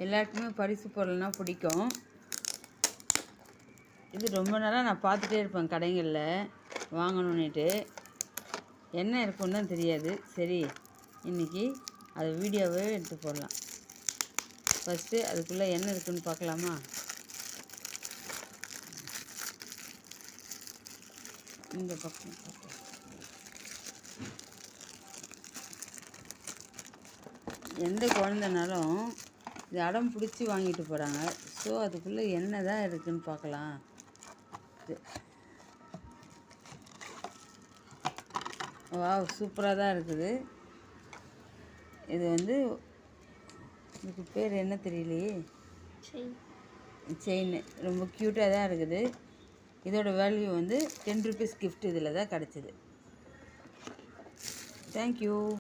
எல்லாருக்குமே பரிசு பொருள்னா பிடிக்கும். இது ரொம்ப நாளாக நான் பார்த்துட்டே இருப்பேன் கடைகளில் வாங்கணுன்னுட்டு. என்ன இருக்குன்னு தான் தெரியாது. சரி, இன்றைக்கி அது வீடியோவே எடுத்து போடலாம். ஃபஸ்ட்டு அதுக்குள்ளே என்ன இருக்குதுன்னு பார்க்கலாமா? இந்த பக்கம் எந்த குழந்தைனாலும் இது அடம் பிடிச்சி வாங்கிட்டு போகிறாங்க. ஸோ அதுக்குள்ளே என்ன தான் இருக்குதுன்னு பார்க்கலாம். வாவ், சூப்பராக தான் இருக்குது. இது வந்து இதுக்கு பேர் என்ன தெரியலையே. செயின் ரொம்ப க்யூட்டாக தான் இருக்குது. இதோட வேல்யூ வந்து 10 rupees கிஃப்ட் இதில் தான் கிடச்சிது. தேங்க்யூ.